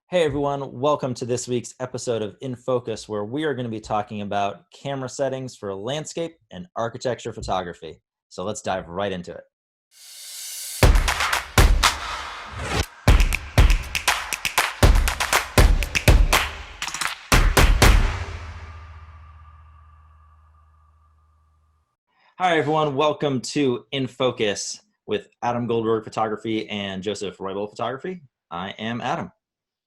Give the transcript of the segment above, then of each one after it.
Hey everyone, welcome to this week's episode of In Focus, where we are going to be talking about camera settings for landscape and architecture photography. So let's dive right into it. Hi everyone, welcome to In Focus with Adam Goldberg Photography and Joseph Roybal Photography. I am Adam.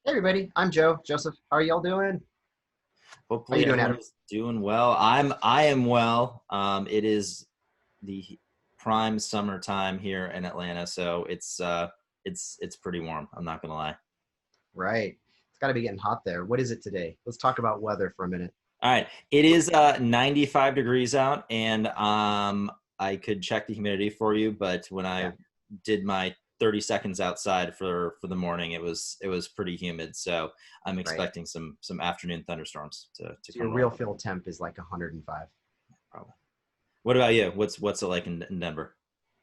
Hey everybody, I'm Joe. Joseph, how are y'all doing? How Hopefully you doing, Adam? everyone's doing well. I am well. It is the prime summertime here in Atlanta, so it's pretty warm. I'm not gonna lie. Right. It's got to be getting hot there. What is it today? Let's talk about weather for a minute. All right, it is 95 degrees out, and I could check the humidity for you, but when I Yeah, did my 30 seconds outside for the morning, it was pretty humid. So I'm right. expecting some afternoon thunderstorms to So your come real rolling. feel temp is like 105. Probably. What about you? What's it like in Denver?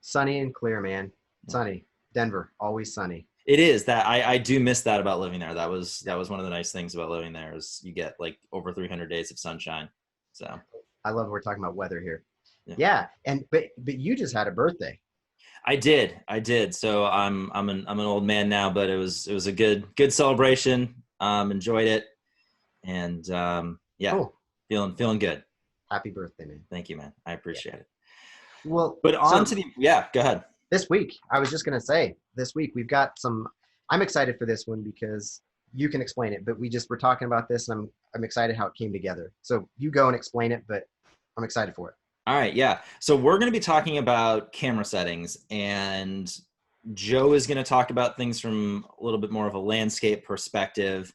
Sunny and clear, man. Yeah. Sunny. Denver, always sunny. It is that I do miss that about living there. That was one of the nice things about living there is you get like over 300 days of sunshine. So I love we're talking about weather here. yeah, Yeah, and but you just had a birthday. I did. So I'm an old man now, but it was a good celebration. Enjoyed it, and yeah, Cool. feeling good. Happy birthday, man. Thank you, man. I Yeah. appreciate it. Well, But on so to the yeah, go ahead. this week, I was just gonna say, this week we've got some. I'm excited for this one because you can explain it, but we're talking about this, and I'm excited how it came together. So you go and explain it, but I'm excited for it. All right, yeah. So we're going to be talking about camera settings, and Joe is going to talk about things from a little bit more of a landscape perspective,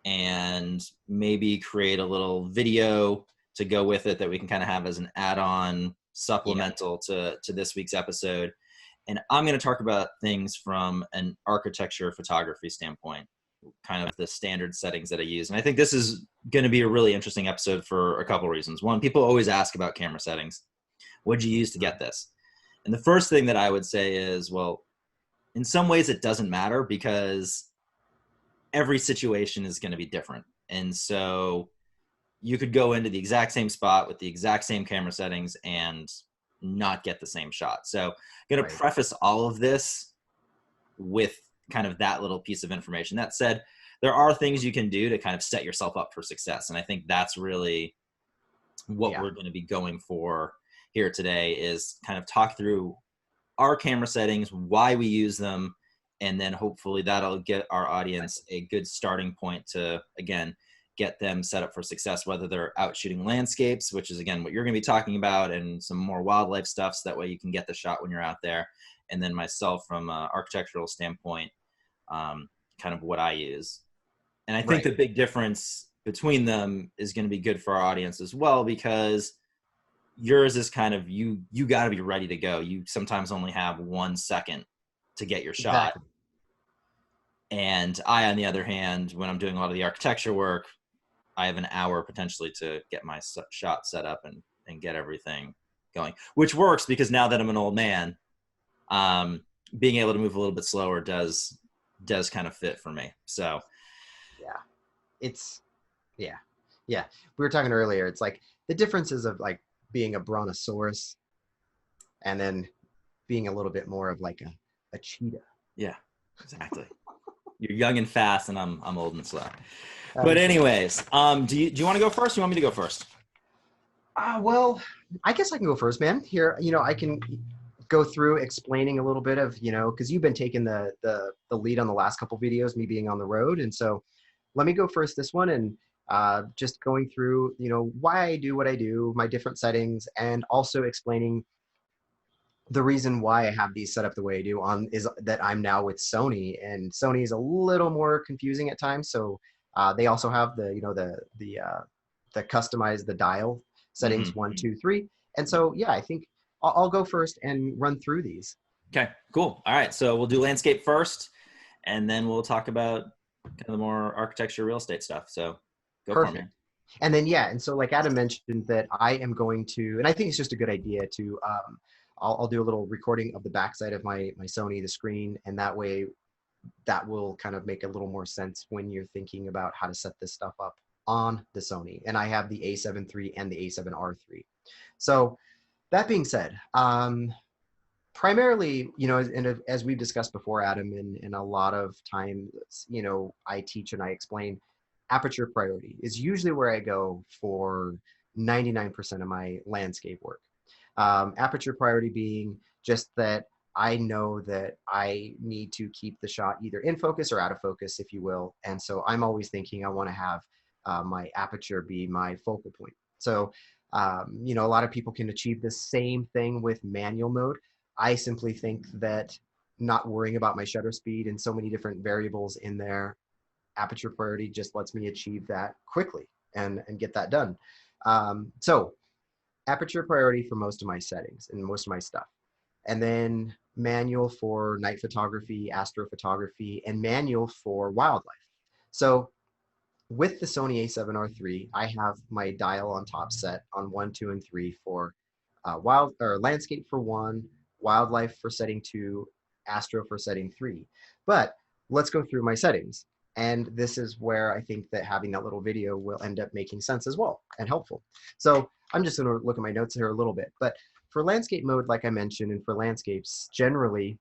and maybe create a little video to go with it that we can kind of have as an add-on Yeah, supplemental to this week's episode. And I'm going to talk about things from an architecture photography standpoint, kind of the standard settings that I use. And I think this is going to be a really interesting episode for a couple reasons. One, people always ask about camera settings. What'd you use to get this? And the first thing that I would say is, well, in some ways it doesn't matter because every situation is going to be different. And so you could go into the exact same spot with the exact same camera settings and not get the same shot. So I'm going to right. preface all of this with kind of that little piece of information. That said, there are things you can do to kind of set yourself up for success. And I think that's really what Yeah, we're going to be going for here today is kind of talk through our camera settings, why we use them, and then hopefully that'll get our audience a good starting point to, again, get them set up for success, whether they're out shooting landscapes, which is, again, what you're going to be talking about, and some more wildlife stuff, so that way you can get the shot when you're out there. And then myself from an architectural standpoint, kind of what I use. And I think right. the big difference between them is going to be good for our audience as well, because yours is kind of you got to be ready to go. You sometimes only have 1 second to get your shot. Exactly. And I, on the other hand, when I'm doing a lot of the architecture work, I have an hour potentially to get my shot set up and get everything going, which works because now that I'm an old man, um, being able to move a little bit slower does kind of fit for me. So Yeah, it's yeah, yeah. We were talking earlier. It's like the differences of like being a brontosaurus and then being a little bit more of like a cheetah. yeah, exactly. You're young and fast, and I'm old and slow. But Um, anyways, do you want to go first? Or you want me to go first? well, I guess I can go first, man. Here, I can go through explaining a little bit of, because you've been taking the lead on the last couple videos, me being on the road, and so let me go first this one and just going through, why I do what I do, my different settings, and also explaining the reason why I have these set up the way I do on is that I'm now with Sony, and Sony is a little more confusing at times. So they also have the customize the dial settings one, Mm-hmm. two, three, and so yeah, I think I'll go first and run through these. Okay, cool. All right, so we'll do landscape first, and then we'll talk about kind of the more architecture, real estate stuff. So go for it, Perfect. man. And then yeah, and so like Adam mentioned that I am going to, and I think it's just a good idea to, I'll do a little recording of the backside of my Sony, the screen, and that way that will kind of make a little more sense when you're thinking about how to set this stuff up on the Sony. And I have the A7 III and the A7R III. So that being said, primarily, and as we've discussed before, Adam, in a lot of times, I teach and I explain, aperture priority is usually where I go for 99% of my landscape work. Aperture priority being just that I know that I need to keep the shot either in focus or out of focus, if you will. And so I'm always thinking I want to have my aperture be my focal point. So, a lot of people can achieve the same thing with manual mode. I simply think that not worrying about my shutter speed and so many different variables in there, aperture priority just lets me achieve that quickly and get that done. So aperture priority for most of my settings and most of my stuff. And then manual for night photography, astrophotography, and manual for wildlife. So with the Sony A7R III, I have my dial on top set on 1, 2, and 3 for landscape for 1, wildlife for setting 2, astro for setting 3. But let's go through my settings. And this is where I think that having that little video will end up making sense as well and helpful. So I'm just going to look at my notes here a little bit. But for landscape mode, like I mentioned, and for landscapes, generally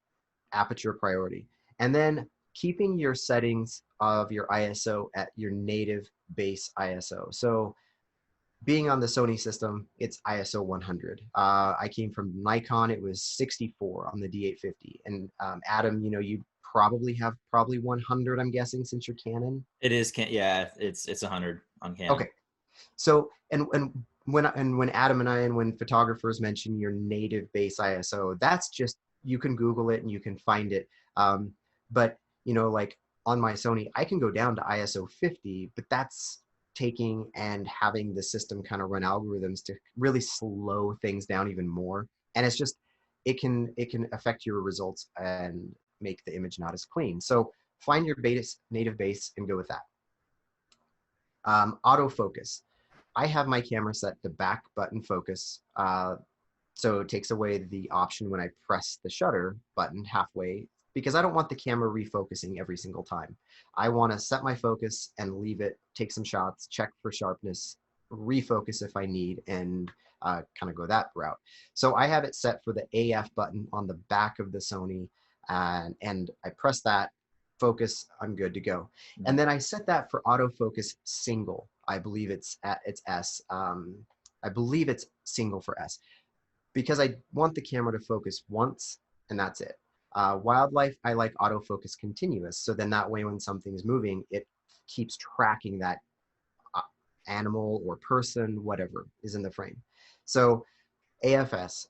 aperture priority. And then keeping your settings of your ISO at your native base ISO. So being on the Sony system, it's ISO 100. I came from Nikon, it was 64 on the D850. And Adam, you probably have 100, I'm guessing, since you're Canon. It is, yeah, it's 100 on Canon. Okay. So, and when Adam and I, and when photographers mention your native base ISO, that's just, you can Google it and you can find it. But, like on my Sony, I can go down to ISO 50, but that's taking and having the system kind of run algorithms to really slow things down even more. And it's just, it can affect your results and make the image not as clean. So find your native base and go with that. Autofocus. I have my camera set to back button focus. So it takes away the option when I press the shutter button halfway, because I don't want the camera refocusing every single time. I want to set my focus and leave it, take some shots, check for sharpness, refocus if I need, and kind of go that route. So I have it set for the AF button on the back of the Sony, and I press that, focus, I'm good to go. And then I set that for autofocus single. I believe it's S. I believe it's single for S, because I want the camera to focus once and that's it. Wildlife, I like autofocus continuous. So then that way when something's moving, it keeps tracking that animal or person, whatever is in the frame. So AFS,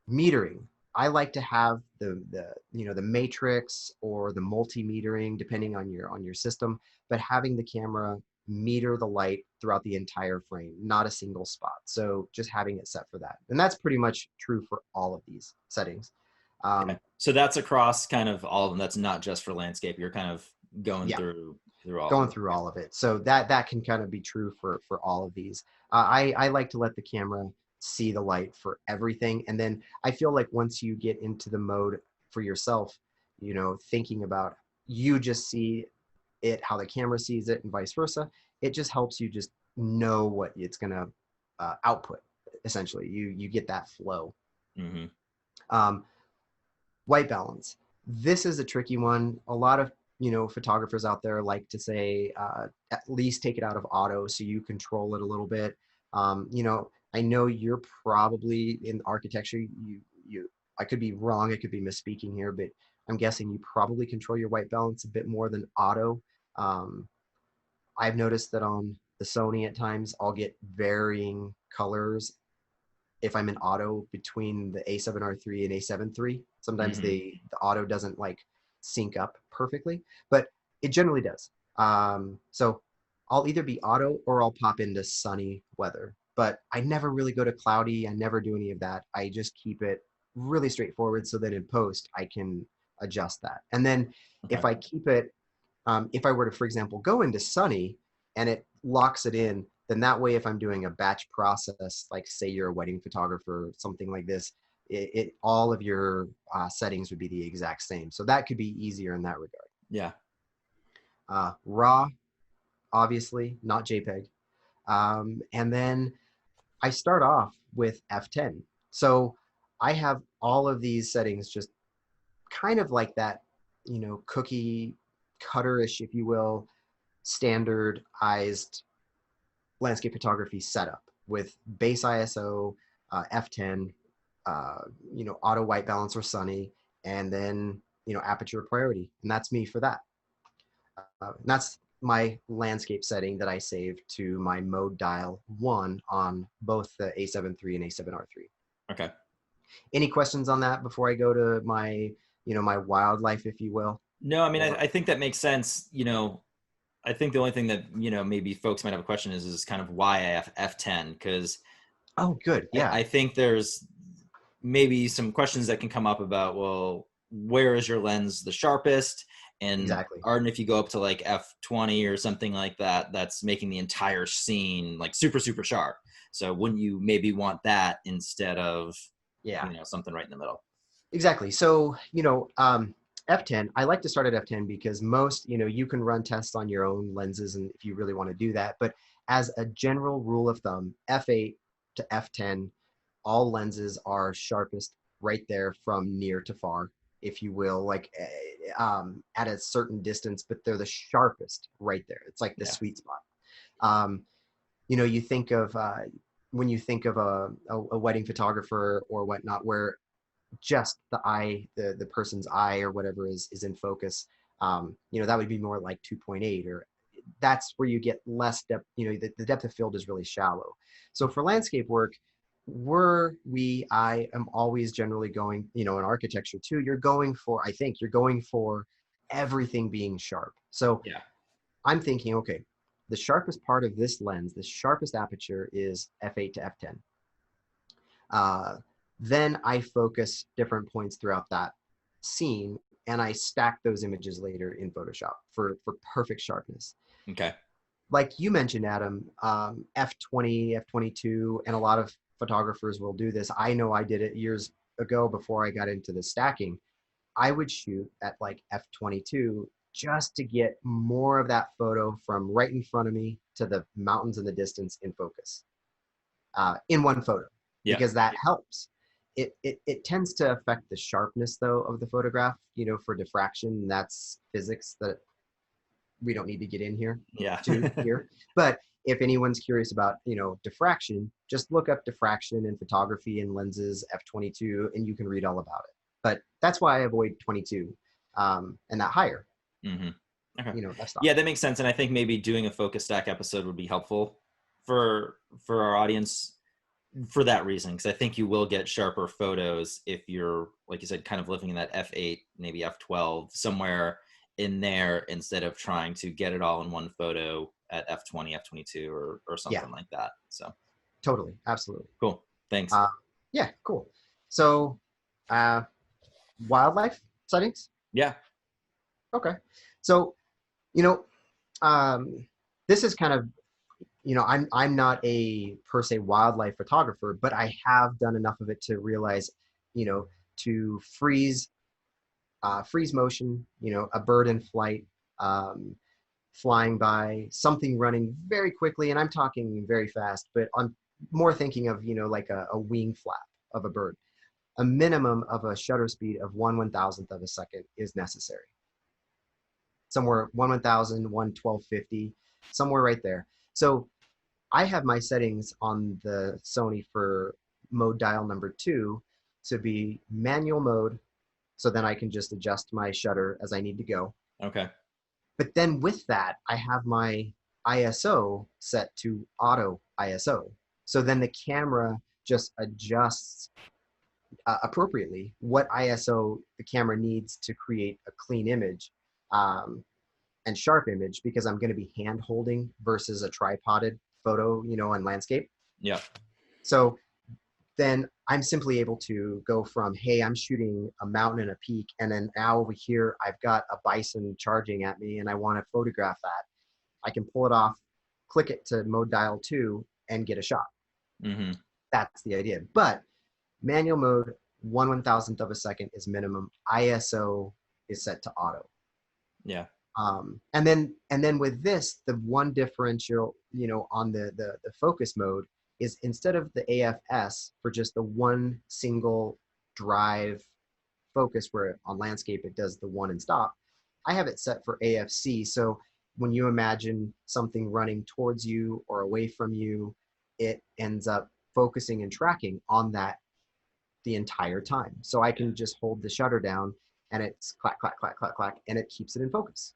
metering. I like to have the matrix or the multi-metering depending on your system, but having the camera meter the light throughout the entire frame, not a single spot. So just having it set for that. And that's pretty much true for all of these settings. Okay. So that's across kind of all of them. That's not just for landscape. You're kind of going through all going of through all of it. So that can kind of be true for all of these. I like to let the camera see the light for everything. And then I feel like once you get into the mode for yourself, thinking about, you just see it how the camera sees it and vice versa, it just helps you just know what it's going to output. Essentially, you get that flow. Mm-hmm. White balance. This is a tricky one. A lot of photographers out there like to say at least take it out of auto so you control it a little bit. I know you're probably in architecture. I could be wrong. I could be misspeaking here, but I'm guessing you probably control your white balance a bit more than auto. I've noticed that on the Sony at times I'll get varying colors if I'm in auto between the A7R III and A7 III. Sometimes the auto doesn't like sync up perfectly, but it generally does. So I'll either be auto or I'll pop into sunny weather, but I never really go to cloudy. I never do any of that. I just keep it really straightforward so that in post I can adjust that. And then if I keep it, if I were to, for example, go into sunny and it locks it in, then that way if I'm doing a batch process, like say you're a wedding photographer or something like this, all of your settings would be the exact same. So that could be easier in that regard. Yeah. RAW, obviously, not JPEG. And then I start off with F10. So I have all of these settings just kind of like that, cookie cutter-ish, if you will, standardized landscape photography setup with base ISO, F10, auto white balance or sunny, and then, aperture priority. And that's me for that. And that's my landscape setting that I saved to my mode dial 1 on both the A7 III and A7R III. Okay. Any questions on that before I go to my, my wildlife, if you will? No, I mean, Or, I think that makes sense. I think the only thing that, maybe folks might have a question is kind of why I have F10, because oh, good. Yeah, I think there's maybe some questions that can come up about, well, where is your lens the sharpest? And exactly. if you go up to like F20 or something like that, that's making the entire scene like super, super sharp. So wouldn't you maybe want that instead of, Yeah, something right in the middle? exactly. So, F10, I like to start at F10 because most, you can run tests on your own lenses and if you really want to do that. But as a general rule of thumb, F8 to F10, all lenses are sharpest right there from near to far, if you will, like at a certain distance, but they're the sharpest right there. It's like the Yeah. sweet spot. Um, you think of when you think of a wedding photographer or whatnot, where just the eye, the person's eye or whatever is in focus. That would be more like 2.8, or that's where you get less depth. The depth of field is really shallow. So for landscape work, I am always generally going, in architecture too, I think you're going for everything being sharp. So Yeah. I'm thinking, okay, the sharpest part of this lens, the sharpest aperture is f8 to f10. Then I focus different points throughout that scene and I stack those images later in Photoshop for perfect sharpness. Okay. Like you mentioned, Adam, F20, F22, and a lot of photographers will do this. I know I did it years ago before I got into the stacking. I would shoot at like F22 just to get more of that photo from right in front of me to the mountains in the distance in focus in one photo, Yeah. because that helps. It tends to affect the sharpness though of the photograph, for diffraction. That's physics that we don't need to get in here Yeah. to here. But if anyone's curious about, diffraction, just look up diffraction in photography and lenses F22 and you can read all about it. But that's why I avoid 22 and that higher, Mm-hmm. Okay. f-stop. Yeah, that makes sense. And I think maybe doing a focus stack episode would be helpful for our audience for that reason, because I think you will get sharper photos if you're, like you said, kind of living in that F8, maybe F12, somewhere in there, instead of trying to get it all in one photo at F20, F22, or Yeah, something like that. So totally. Absolutely. cool. Thanks. Yeah, cool. So wildlife settings. Yeah. Okay. So, you know, this is kind of, I'm not a per se wildlife photographer, but I have done enough of it to realize, to freeze motion, a bird in flight, um, flying by, something running very quickly, and I'm talking very fast, but I'm more thinking of, like a wing flap of a bird. A minimum of a shutter speed of 1/1000th of a second is necessary. Somewhere 1/1000, 1/1250, somewhere right there. So I have my settings on the Sony for mode dial number 2 to be manual mode. So then I can just adjust my shutter as I need to go. Okay. But then with that, I have my ISO set to auto ISO. So then the camera just adjusts appropriately what ISO the camera needs to create a clean image and sharp image, because I'm going to be hand holding versus a tripoded photo, on landscape. Yeah. So then I'm simply able to go from, hey, I'm shooting a mountain and a peak, and then now over here, I've got a bison charging at me and I want to photograph that. I can pull it off, click it to mode dial 2 and get a shot. Mm-hmm. That's the idea. But manual mode 1/1000th of a second is minimum. ISO is set to auto. Yeah. And then with this, the one differential, on the focus mode is instead of the AFS for just the one single drive focus where on landscape it does the one and stop, I have it set for AFC. So when you imagine something running towards you or away from you, it ends up focusing and tracking on that the entire time. So I can just hold the shutter down and it's clack, clack, clack, clack, clack, and it keeps it in focus.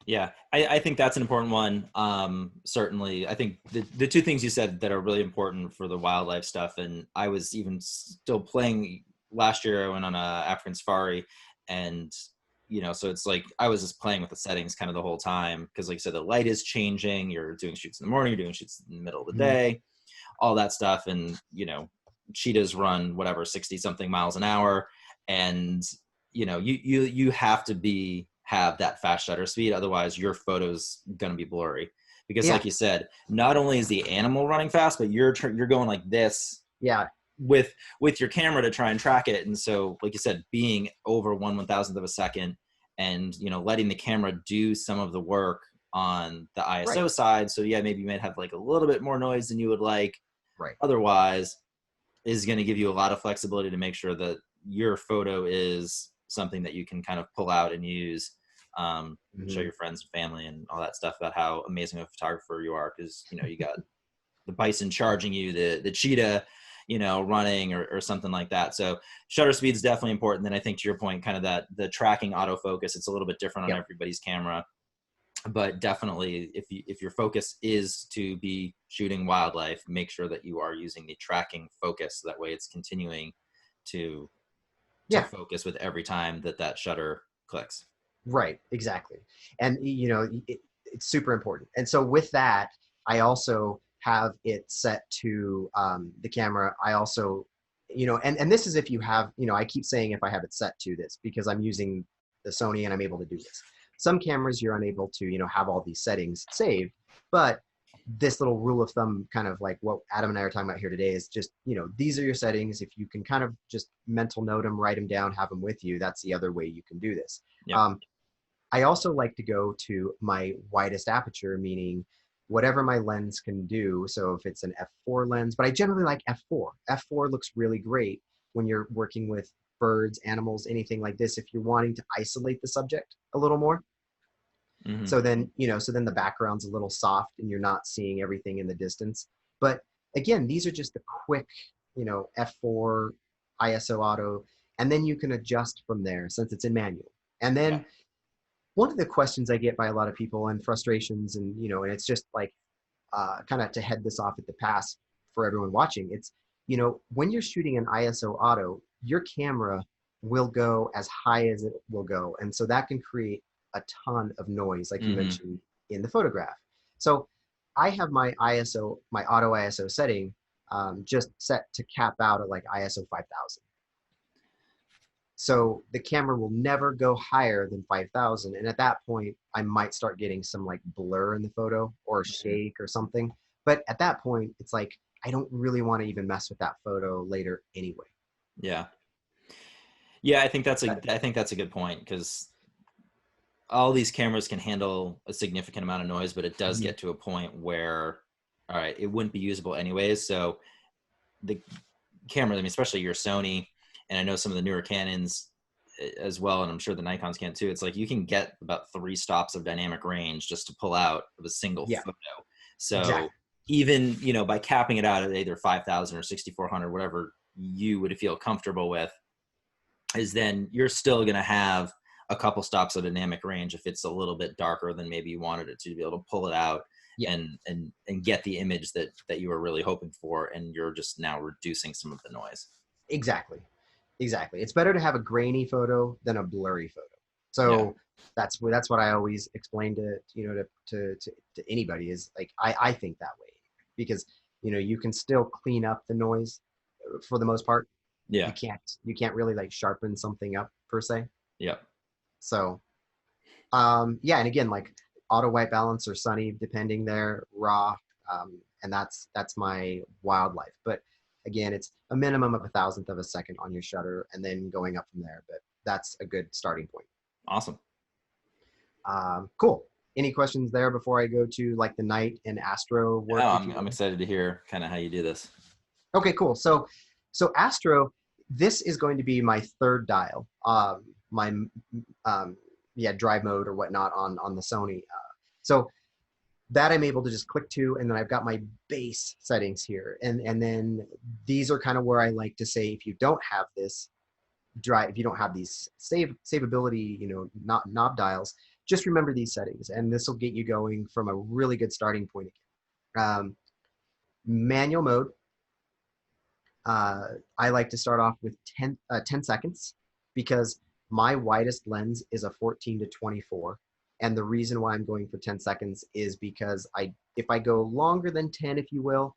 Yeah, I think that's an important one. Certainly, I think the two things you said that are really important for the wildlife stuff, and I was even still playing last year. I went on a African safari, and so it's like I was just playing with the settings kind of the whole time because, like I said, the light is changing. You're doing shoots in the morning, you're doing shoots in the middle of the day, all that stuff, and cheetahs run whatever 60 something miles an hour, and you have to have that fast shutter speed, otherwise your photo's going to be blurry because Yeah. like you said, not only is the animal running fast, but you're going like this Yeah. with your camera to try and track it. And so like you said, being over 1/1000th of a second and letting the camera do some of the work on the ISO Right. side, so yeah, maybe you might have like a little bit more noise than you would like Right. otherwise, is going to give you a lot of flexibility to make sure that your photo is something that you can kind of pull out and use, show your friends and family and all that stuff about how amazing a photographer you are, because you got the bison charging you, the cheetah running or something like that. So shutter speed is definitely important. Then I think to your point, kind of that the tracking autofocus, it's a little bit different on Yep. everybody's camera, but definitely if your focus is to be shooting wildlife, make sure that you are using the tracking focus, that way it's continuing to Yeah. focus with every time that shutter clicks. Right. Exactly. And it's super important. And so with that, I also have it set to the camera. I also, and this is if you have, I keep saying if I have it set to this because I'm using the Sony and I'm able to do this. Some cameras you're unable to, have all these settings saved, but this little rule of thumb, kind of like what Adam and I are talking about here today, is just, these are your settings. If you can kind of just mental note them, write them down, have them with you, that's the other way you can do this. Yep. I also like to go to my widest aperture, meaning whatever my lens can do. So if it's an f4 lens, but I generally like f4. F4 looks really great when you're working with birds, animals, anything like this, if you're wanting to isolate the subject a little more. Mm-hmm. So then, the background's a little soft and you're not seeing everything in the distance. But again, these are just the quick, f4, ISO auto, and then you can adjust from there since it's in manual. And then one of the questions I get by a lot of people and frustrations, and and it's just like kind of to head this off at the pass for everyone watching, it's when you're shooting an ISO auto, your camera will go as high as it will go, and so that can create a ton of noise, like you mentioned in the photograph. So I have my auto ISO setting just set to cap out at like ISO 5000. So the camera will never go higher than 5,000. And at that point, I might start getting some like blur in the photo or shake or something. But at that point, it's like, I don't really want to even mess with that photo later anyway. Yeah. Yeah, I think that's a good point, because all these cameras can handle a significant amount of noise, but it does get to a point where, all right, it wouldn't be usable anyways. So the camera, I mean, especially your Sony, and I know some of the newer Canons as well, and I'm sure the Nikons can too. It's like you can get about 3 stops of dynamic range just to pull out of a single photo. So exactly. Even by capping it out at either 5,000 or 6,400, whatever you would feel comfortable with, is then you're still going to have a couple stops of dynamic range if it's a little bit darker than maybe you wanted it to be able to pull it out and get the image that you were really hoping for, and you're just now reducing some of the noise. Exactly. It's better to have a grainy photo than a blurry photo. So that's what I always explain to anybody, is like I think that way, because you can still clean up the noise for the most part. Yeah. You can't really like sharpen something up per se. Yep. So and again, like auto white balance or sunny, depending there, raw, and that's my wildlife. But again, it's a minimum of a thousandth of a second on your shutter and then going up from there. But that's a good starting point. Awesome. Cool. Any questions there before I go to like the night and Astro work? Oh, I'm excited to hear kind of how you do this. Okay, cool. So Astro, this is going to be my third dial. My drive mode or whatnot on the Sony. So that I'm able to just click to, and then I've got my base settings here, and then these are kind of where I like to say, if you don't have this drive, if you don't have these saveability, knob dials, just remember these settings, and this will get you going from a really good starting point again. Manual mode. I like to start off with 10 seconds because my widest lens is a 14-24. And the reason why I'm going for 10 seconds is because if I go longer than 10, if you will,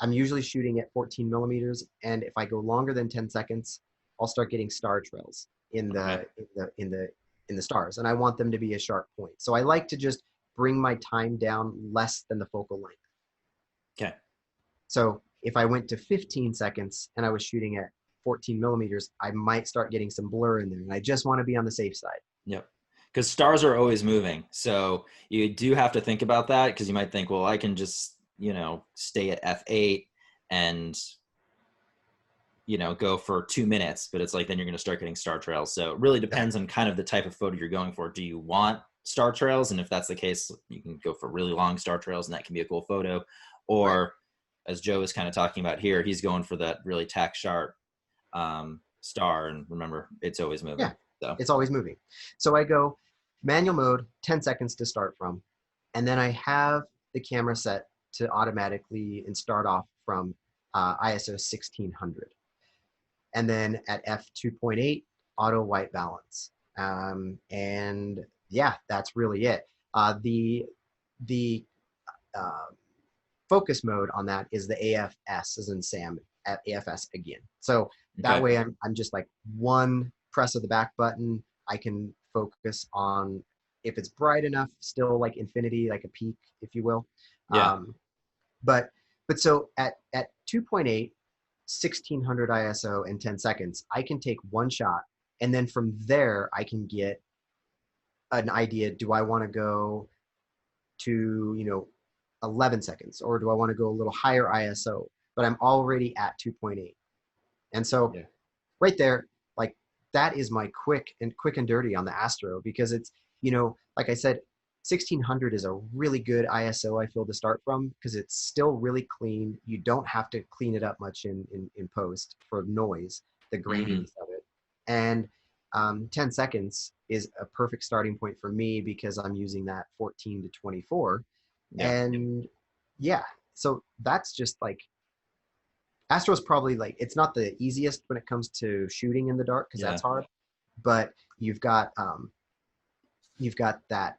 I'm usually shooting at 14 millimeters. And if I go longer than 10 seconds, I'll start getting star trails in the stars. And I want them to be a sharp point. So I like to just bring my time down less than the focal length. Okay. So if I went to 15 seconds and I was shooting at 14 millimeters, I might start getting some blur in there. And I just want to be on the safe side. Yep. Because stars are always moving. So you do have to think about that, because you might think, well, I can just, stay at f8 and, go for 2 minutes. But it's like, then you're going to start getting star trails. So it really depends on kind of the type of photo you're going for. Do you want star trails? And if that's the case, you can go for really long star trails, and that can be a cool photo. Or right, as Joe is kind of talking about here, he's going for that really tack sharp star. And remember, it's always moving. Yeah, so it's always moving. So I go manual mode, 10 seconds to start from. And then I have the camera set to automatically and start off from ISO 1600. And then at f2.8, auto white balance. And yeah, that's really it. The focus mode on that is the AFS, as in Sam, at AFS again. So that way I'm just like one press of the back button. I can focus on, if it's bright enough, still like infinity, like a peak, if you will. Yeah. But so at 2.8, 1600 ISO and 10 seconds, I can take one shot, and then from there I can get an idea. Do I want to go to 11 seconds, or do I want to go a little higher ISO? But I'm already at 2.8, and so right there, like, that is my quick and dirty on the Astro, because it's, like I said, 1600 is a really good ISO, I feel, to start from, because it's still really clean. You don't have to clean it up much in post for noise, the graininess of it. And 10 seconds is a perfect starting point for me, because I'm using that 14-24. And yeah, so that's just like, Astro's probably like, it's not the easiest when it comes to shooting in the dark, because that's hard, but you've got that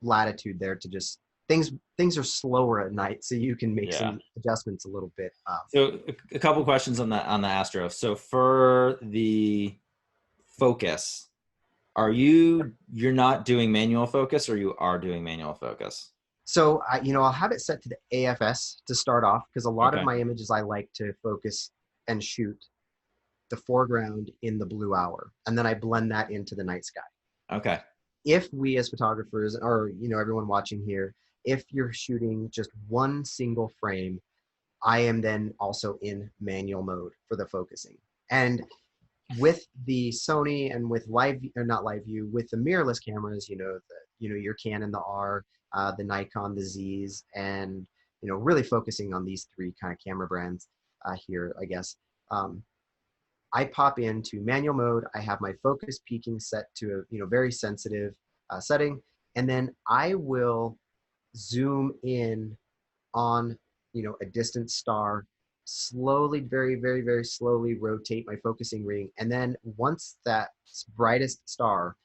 latitude there to just, things are slower at night, so you can make some adjustments a little bit. So a couple questions on the Astro. So for the focus, you're not doing manual focus, or you are doing manual focus? So I'll have it set to the AFS to start off, because a lot of my images I like to focus and shoot the foreground in the blue hour, and then I blend that into the night sky. Okay. If we as photographers, or everyone watching here, if you're shooting just one single frame, I am then also in manual mode for the focusing. And with the Sony and with not live view, with the mirrorless cameras, your Canon, the R, the Nikon, the Z's, and really focusing on these three kind of camera brands here, I guess. I pop into manual mode. I have my focus peaking set to a very sensitive setting, and then I will zoom in on a distant star, slowly, very, very, very slowly rotate my focusing ring, and then once that brightest star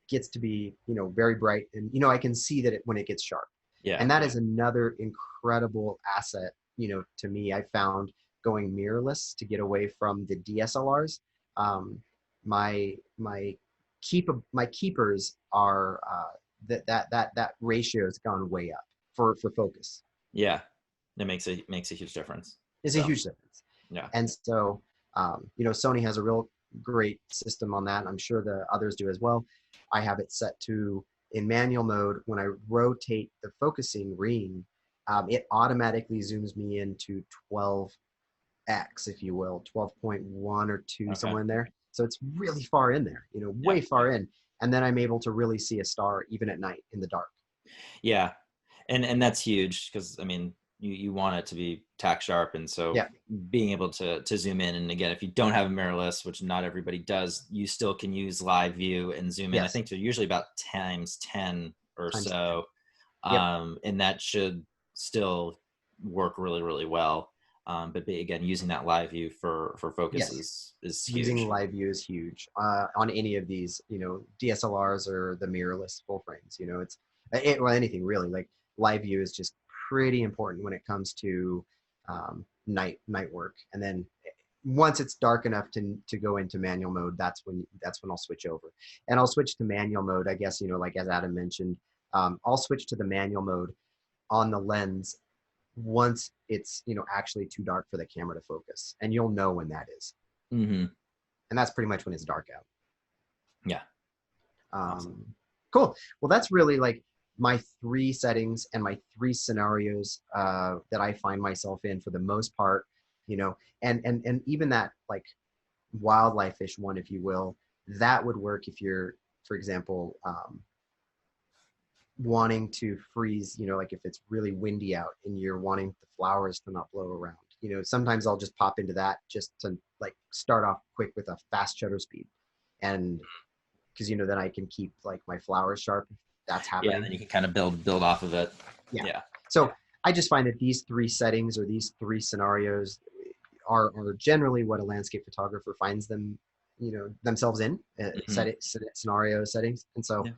gets to be very bright, and I can see that when it gets sharp. And that is another incredible asset to me. I found going mirrorless to get away from the DSLRs. My keepers are that ratio has gone way up for focus. Yeah, that makes a huge difference. It's a huge difference. Yeah. And so, Sony has a real great system on that. I'm sure the others do as well. I have it set to in manual mode. When I rotate the focusing ring, it automatically zooms me into 12x, if you will, 12.1 or 2, Okay. somewhere in there. So it's really far in there, Yeah. way far in. And then I'm able to really see a star even at night in the dark. Yeah. And that's huge because I mean you want it to be tack sharp, and so Yeah. being able to zoom in, and again, if you don't have a mirrorless, which not everybody does, you still can use live view and zoom in. I Yes. think they're usually about times 10 or Times 10. so, Yep. and that should still work really really well. But again, using that live view for focus Yes. is Using huge. live view is huge on any of these, DSLRs or the mirrorless full frames. Well, anything really. Like live view is just pretty important when it comes to night work. And then once it's dark enough to go into manual mode, that's when I'll switch over. And I'll switch to manual mode, I guess, like as Adam mentioned. I'll switch to the manual mode on the lens once it's actually too dark for the camera to focus, and you'll know when that is. Mm-hmm. And that's pretty much when it's dark out. Yeah. Awesome. Cool. Well, that's really like my 3 settings and my 3 scenarios that I find myself in for the most part. And even that like wildlife fish one, if you will, that would work if you're, for example, wanting to freeze, like if it's really windy out and you're wanting the flowers to not blow around. Sometimes I'll just pop into that just to like start off quick with a fast shutter speed. And because then I can keep like my flowers sharp if that's Yeah, happening. then you can kind of build off of it. Yeah. Yeah. So I just find that these 3 settings or these 3 scenarios are generally what a landscape photographer finds themselves in Mm-hmm. scenario settings. And so Yeah.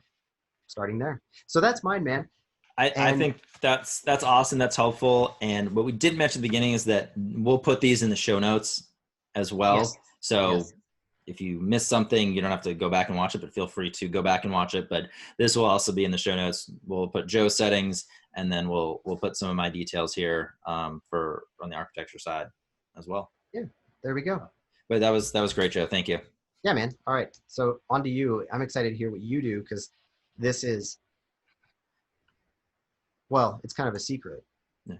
starting there. So that's mine, man. I And think that's awesome. That's helpful. And what we did mention at the beginning is that we'll put these in the show notes as yes, well. So yes, if you miss something, you don't have to go back and watch it, but feel free to go back and watch it. But this will also be in the show notes. We'll put Joe's settings, and then we'll put some of my details here for on the architecture side as well. yeah, there we go. But that was great, Joe. Thank you. Yeah, man. All right. So on to you. I'm excited to hear what you do because this is, well, it's kind of a secret. Yeah.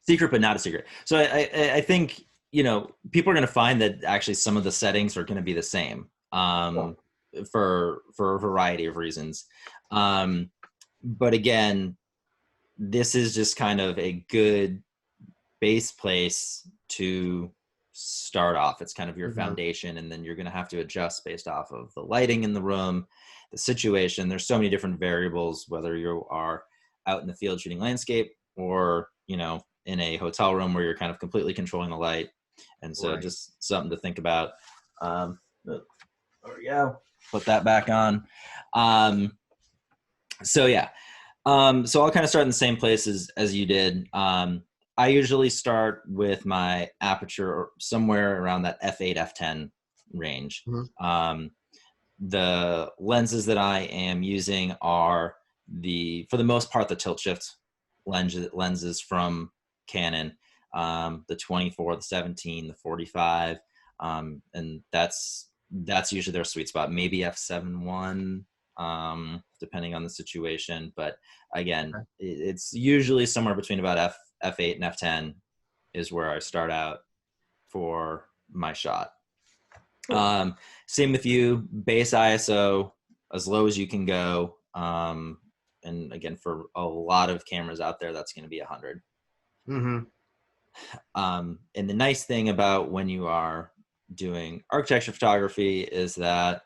Secret, but not a secret. So I think people are going to find that actually some of the settings are going to be the same Cool. for a variety of reasons. But again, this is just kind of a good base place to start off. It's kind of your Mm-hmm. foundation, and then you're going to have to adjust based off of the lighting in the room, the situation. There's so many different variables, whether you are out in the field shooting landscape or in a hotel room where you're kind of completely controlling the light. And so Right. just something to think about. There we go. Put that back on. So yeah. So I'll kind of start in the same place as you did. I usually start with my aperture somewhere around that f8, f10 range. Mm-hmm. The lenses that I am using are for the most part, the tilt shift lenses from Canon, the 24, the 17, the 45, and that's usually their sweet spot. Maybe f7.1, depending on the situation, but again, Okay. it's usually somewhere between about f8 and f10 is where I start out for my shot. Cool. Same with you, base ISO as low as you can go. And again, for a lot of cameras out there, that's going to be 100. Mm-hmm. And the nice thing about when you are doing architecture photography is that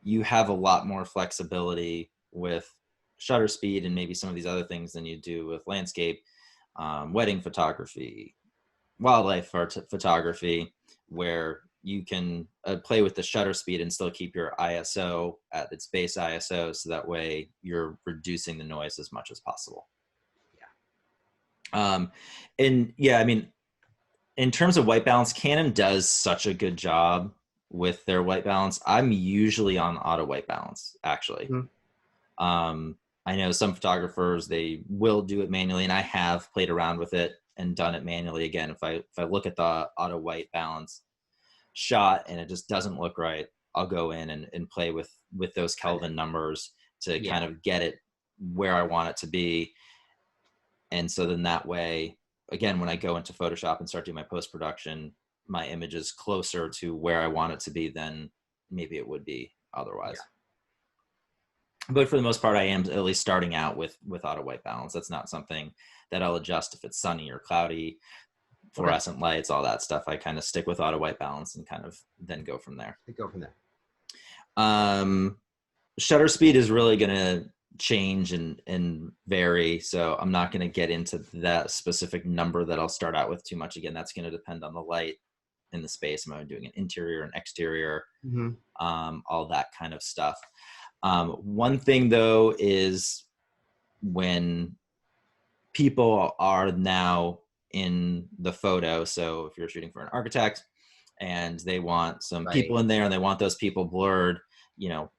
you have a lot more flexibility with shutter speed and maybe some of these other things than you do with landscape, wedding photography, wildlife photography, where you can play with the shutter speed and still keep your ISO at its base ISO, so that way you're reducing the noise as much as possible. And yeah, I mean, in terms of white balance, Canon does such a good job with their white balance. I'm usually on auto white balance, actually. Mm-hmm. I know some photographers, they will do it manually, and I have played around with it and done it manually again, if I look at the auto white balance shot and it just doesn't look right, I'll go in and play with those Kelvin numbers to kind of get it where I want it to be. And so then that way, again, when I go into Photoshop and start doing my post-production, my image is closer to where I want it to be than maybe it would be otherwise. But for the most part, I am at least starting out with auto white balance. That's not something that I'll adjust if it's sunny or cloudy, fluorescent lights, all that stuff. I kind of stick with auto white balance and kind of then go from there. Shutter speed is really going to change and vary. So I'm not going to get into that specific number that I'll start out with too much. Again, that's going to depend on the light in the space. Am I doing an interior and exterior? All that kind of stuff. One thing though is when people are now in the photo, so if you're shooting for an architect and they want some people in there and they want those people blurred, you know,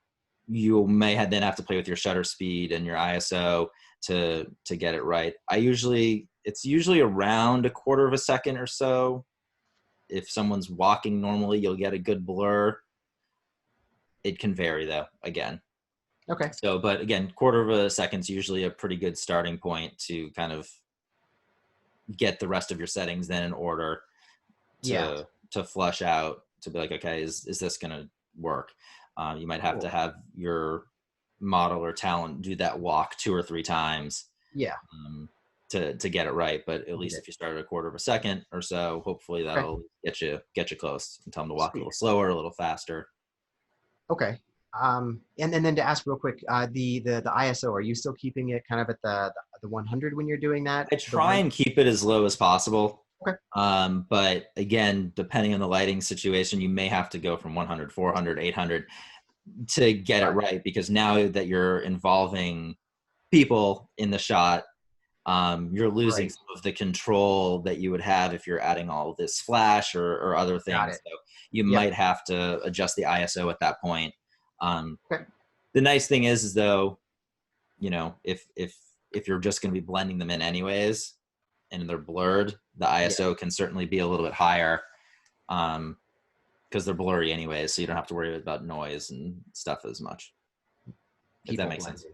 you may then have to play with your shutter speed and your ISO to get it right. It's usually around a quarter of a second or so. If someone's walking normally, you'll get a good blur. It can vary though, again. So, but again, quarter of a second's usually a pretty good starting point to kind of get the rest of your settings then in order to flush out, to be like, okay, is this going to work? You might have to have your model or talent do that walk 2 or 3 times to get it right. But at least if you start at a quarter of a second or so, hopefully that'll get you close, and tell them to walk a little slower, a little faster. And then to ask real quick, the ISO, are you still keeping it kind of at the 100 when you're doing that? I try and keep it as low as possible. But again, depending on the lighting situation, you may have to go from 100, 400, 800 to get it right, because now that you're involving people in the shot, you're losing some of the control that you would have if you're adding all this flash or other things. So you might have to adjust the ISO at that point. The nice thing is though, you know, if you're just going to be blending them in anyways and they're blurred, the ISO can certainly be a little bit higher, because they're blurry anyways, so you don't have to worry about noise and stuff as much. If that makes sense.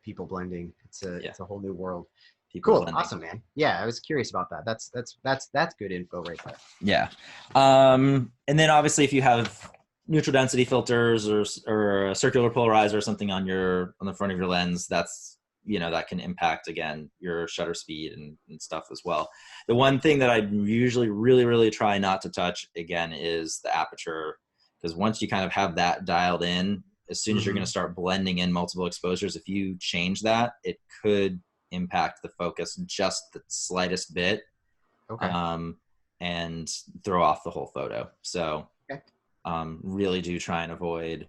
People blending. It's a whole new world. People cool, blending. Awesome, man. Yeah, I was curious about that. That's good info right there. Yeah, and then obviously if you have neutral density filters or a circular polarizer or something on the front of your lens, that's, you know, that can impact again your shutter speed and stuff as well. The one thing that I usually really try not to touch again is the aperture, because once you kind of have that dialed in, as soon as you're going to start blending in multiple exposures, if you change that, it could impact the focus just the slightest bit, and throw off the whole photo. So really do try and avoid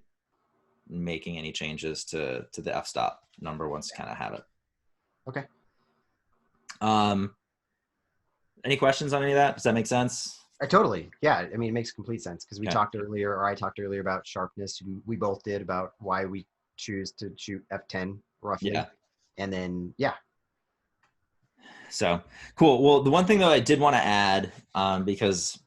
making any changes to the f-stop number once you kind of have it. Any questions on any of that? Does that make sense? Totally. Yeah. I mean, it makes complete sense, because we talked earlier, or I talked earlier about sharpness. We both did, about why we choose to shoot f10 roughly. And then, So cool. Well, the one thing though I did want to add, because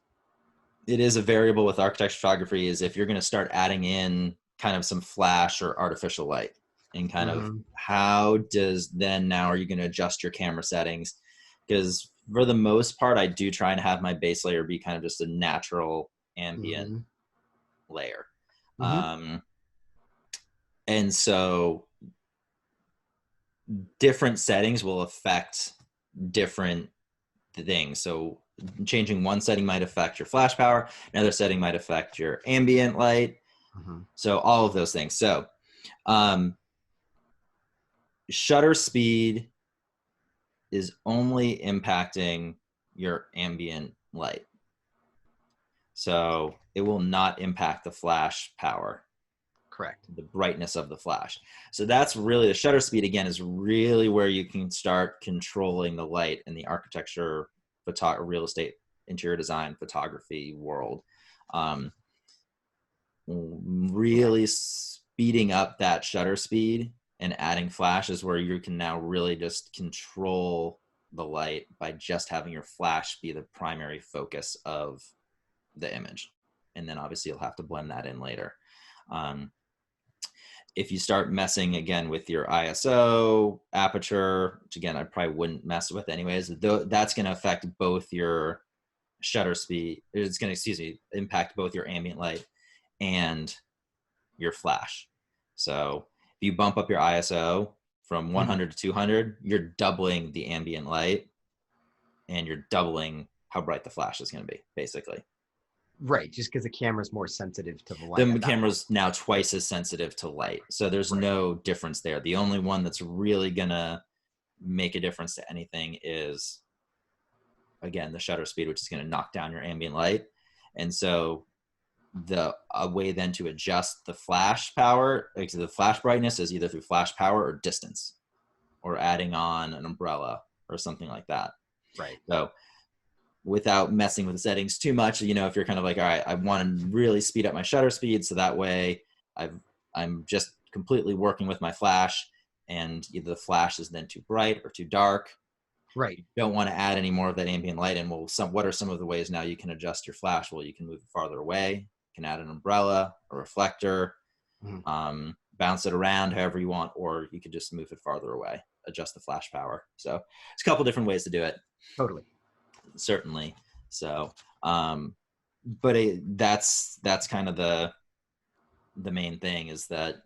it is a variable with architecture photography, is if you're going to start adding in kind of some flash or artificial light, and kind of how does then now are you going to adjust your camera settings? Because for the most part, I do try and have my base layer be kind of just a natural ambient layer. And so different settings will affect different things. So changing one setting might affect your flash power, another setting might affect your ambient light. So all of those things. So shutter speed is only impacting your ambient light. So it will not impact the flash power. The brightness of the flash. So that's really the shutter speed, again, is really where you can start controlling the light in the architecture, real estate, interior design, photography world. Really speeding up that shutter speed and adding flash is where you can now really just control the light by just having your flash be the primary focus of the image. And then obviously you'll have to blend that in later. If you start messing again with your ISO, aperture, which again, I probably wouldn't mess with anyways, that's going to affect both your shutter speed. It's going to, impact both your ambient light and your flash. So if you bump up your ISO from 100 to 200, you're doubling the ambient light and you're doubling how bright the flash is going to be, basically. Right, just because the camera's more sensitive to the light. The camera's now twice as sensitive to light. So there's no difference there. The only one that's really going to make a difference to anything is, again, the shutter speed, which is going to knock down your ambient light. And so a way then to adjust the flash power, like the flash brightness, is either through flash power or distance, or adding on an umbrella or something like that. Right. So without messing with the settings too much, if you're kind of like, all right, I want to really speed up my shutter speed, so that way I'm just completely working with my flash, and either the flash is then too bright or too dark. Right. You don't want to add any more of that ambient light in. Well, what are some of the ways now you can adjust your flash? Well, you can move it farther away. You can add an umbrella, a reflector, bounce it around however you want, or you could just move it farther away, adjust the flash power. So it's a couple different ways to do it. Totally. Certainly. So, but that's kind of the main thing, is that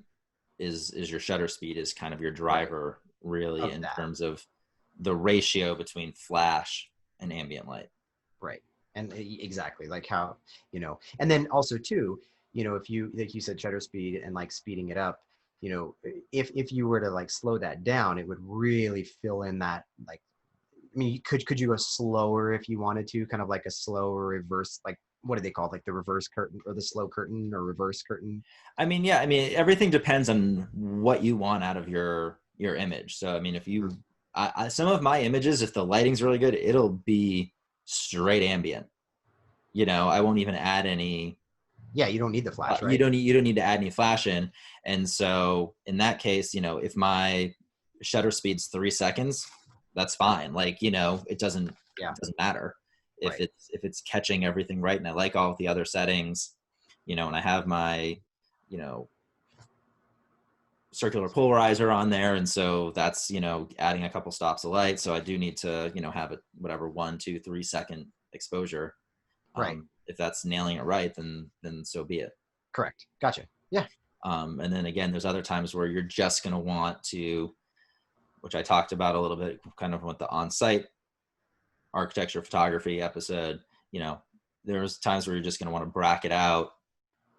is your shutter speed is kind of your driver, really, in terms of the ratio between flash and ambient light. Right. And exactly, like how, and then also too, if you, like you said, shutter speed and like speeding it up, if you were to like slow that down, it would really fill in that, like, I mean, could you go slower if you wanted to, kind of like a slower reverse, like, what do they call it? Like the reverse curtain, or the slow curtain, or reverse curtain? I mean, yeah, everything depends on what you want out of your image. So, I mean, if you, some of my images, if the lighting's really good, it'll be straight ambient. I won't even add any. Yeah, you don't need the flash, right? You don't need to add any flash in. And so in that case, if my shutter speed's 3 seconds, that's fine. Like, it doesn't matter if it's catching everything right. And I like all of the other settings, and I have my, circular polarizer on there. And so that's, adding a couple stops of light. So I do need to, have it, whatever, 1, 2, 3 second exposure. Right. If that's nailing it right, then so be it. Correct. Gotcha. Yeah. And then again, there's other times where you're just going to want to, which I talked about a little bit, kind of with the on-site architecture photography episode. There's times where you're just going to want to bracket out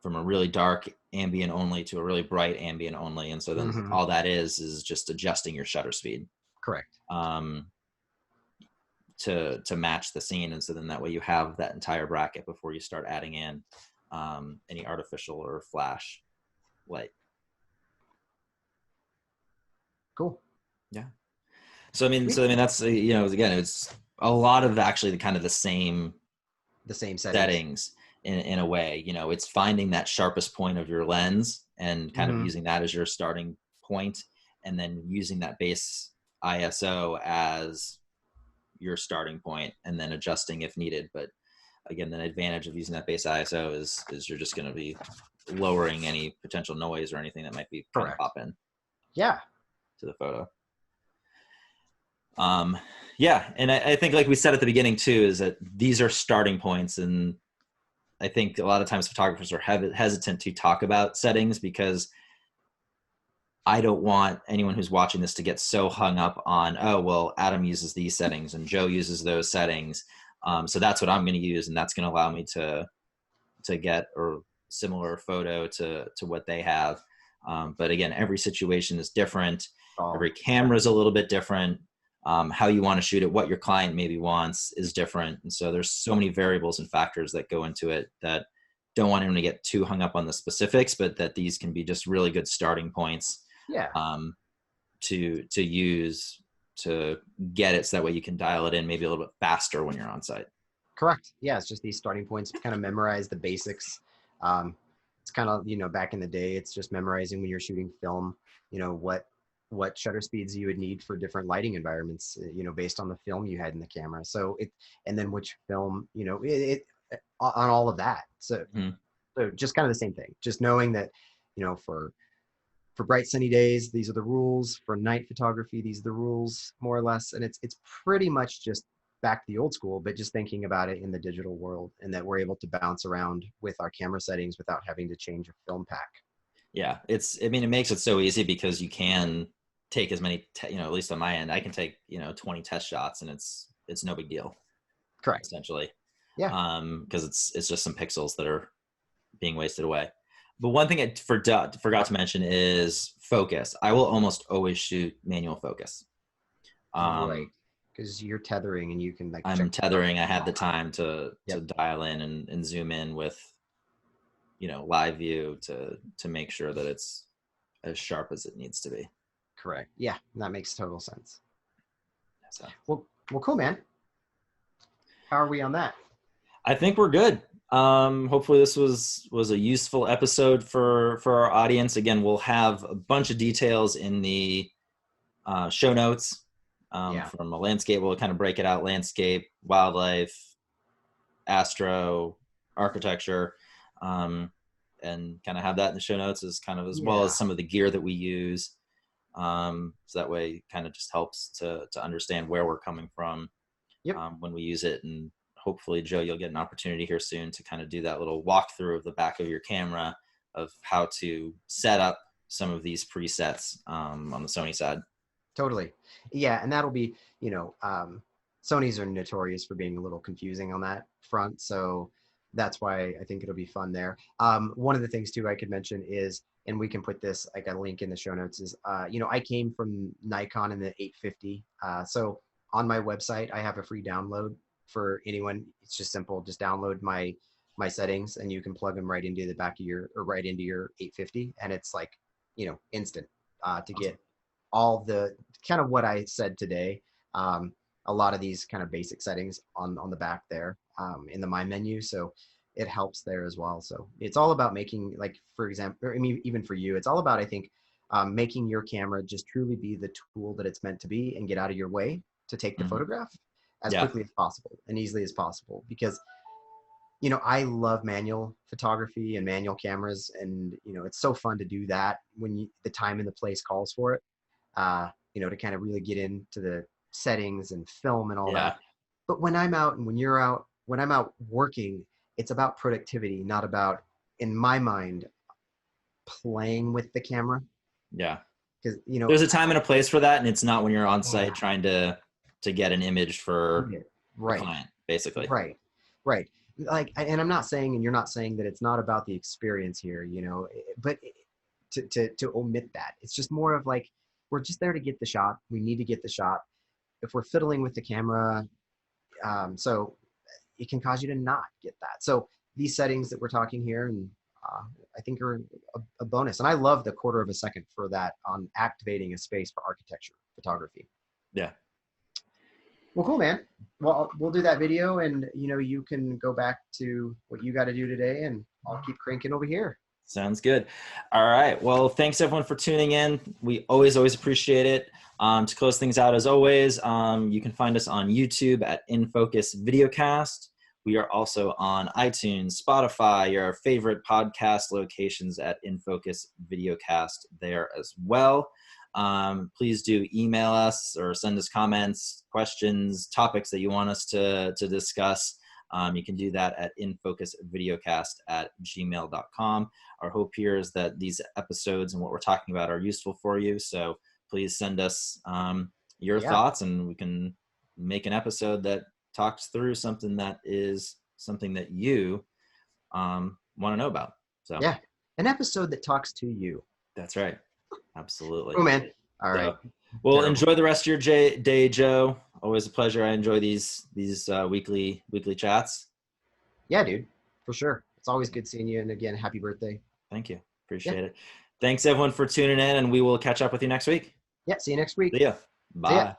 from a really dark ambient only to a really bright ambient only. And so then all that is just adjusting your shutter speed. Correct. To match the scene. And so then that way you have that entire bracket before you start adding in any artificial or flash light. Cool. Yeah. So I mean, that's again, it's a lot of actually the kind of the same settings in a way. It's finding that sharpest point of your lens and kind of using that as your starting point, and then using that base ISO as your starting point, and then adjusting if needed. But again, the advantage of using that base ISO is you're just going to be lowering any potential noise or anything that might be trying to pop in. Yeah. To the photo. Yeah, and I think, like we said at the beginning too, is that these are starting points, and I think a lot of times photographers are hesitant to talk about settings, because I don't want anyone who's watching this to get so hung up on, oh, well, Adam uses these settings and Joe uses those settings, so that's what I'm going to use, and that's going to allow me to get a similar photo to what they have. But again, every situation is different. Every camera is a little bit different. How you want to shoot it, what your client maybe wants is different. And so there's so many variables and factors that go into it that don't want anyone to get too hung up on the specifics, but that these can be just really good starting points to use to get it, so that way you can dial it in maybe a little bit faster when you're on site. Correct. Yeah, it's just these starting points, kind of memorize the basics. It's kind of, back in the day, it's just memorizing when you're shooting film, what what shutter speeds you would need for different lighting environments, based on the film you had in the camera. So and then which film, on all of that. Mhm. So just kind of the same thing, just knowing that, for bright sunny days, these are the rules. For night photography, these are the rules, more or less. And it's pretty much just back to the old school, but just thinking about it in the digital world, and that we're able to bounce around with our camera settings without having to change a film pack. Yeah, I mean, it makes it so easy because you can take as many, at least on my end, I can take, 20 test shots and it's no big deal, Correct. essentially. Yeah. Because it's just some pixels that are being wasted away. But one thing I forgot to mention is focus. I will almost always shoot manual focus. Right. Because you're tethering and you can like I'm check. tethering. I had the time to Yep. dial in and zoom in with, live view to make sure that it's as sharp as it needs to be. Correct. Yeah, that makes total sense. So, well, cool, man. How are we on that? I think we're good. Hopefully this was a useful episode for our audience. Again, we'll have a bunch of details in the show notes from a landscape. We'll kind of break it out: landscape, wildlife, astro, architecture, and kind of have that in the show notes as well as some of the gear that we use. So that way it kind of just helps to understand where we're coming from when we use it. And hopefully, Joe, you'll get an opportunity here soon to kind of do that little walkthrough of the back of your camera of how to set up some of these presets on the Sony side. Totally. Yeah. And that'll be, Sonys are notorious for being a little confusing on that front. So that's why I think it'll be fun there. One of the things too I could mention is, and we can put this, I got a link in the show notes, is, I came from Nikon in the 850. So on my website, I have a free download for anyone. It's just simple. Just download my settings and you can plug them right into the back of right into your 850. And it's like, instant to get all the kind of what I said today. A lot of these kind of basic settings on the back there in the My menu. So it helps there as well. So it's all about making, like, for example, I mean, even for you, it's all about, I think, making your camera just truly be the tool that it's meant to be and get out of your way to take the photograph as quickly as possible and easily as possible. Because, I love manual photography and manual cameras, and, it's so fun to do that when the time and the place calls for it, to kind of really get into the settings and film and all that. But when I'm out and when I'm out working, it's about productivity, not about, in my mind, playing with the camera. Yeah. Because, there's a time and a place for that. And it's not when you're on site trying to get an image for the client, basically. Right. Like, and I'm not saying, and you're not saying that it's not about the experience here, but to omit that, it's just more of like, we're just there to get the shot. We need to get the shot. If we're fiddling with the camera, so it can cause you to not get that. So these settings that we're talking here, and I think are a bonus. And I love the 1/4 of a second for that on activating a space for architecture photography. Yeah. Well, cool, man. Well, we'll do that video, and you can go back to what you got to do today, and I'll keep cranking over here. Sounds good. All right. Well, thanks everyone for tuning in. We always appreciate it. To close things out, as always, you can find us on YouTube at In Focus Videocast. We are also on iTunes, Spotify, your favorite podcast locations at In Focus Videocast there as well. Please do email us or send us comments, questions, topics that you want us to discuss. You can do that at infocusvideocast@gmail.com. Our hope here is that these episodes and what we're talking about are useful for you. So please send us your thoughts, and we can make an episode that talks through something that you want to know about. So yeah, an episode that talks to you. That's right. Absolutely. Oh, man. All right. Well, enjoy the rest of your day, Joe. Always a pleasure. I enjoy these weekly chats. Yeah, dude, for sure. It's always good seeing you. And again, happy birthday. Thank you. Appreciate it. Thanks everyone for tuning in, and we will catch up with you next week. Yeah. See you next week. See ya. Bye.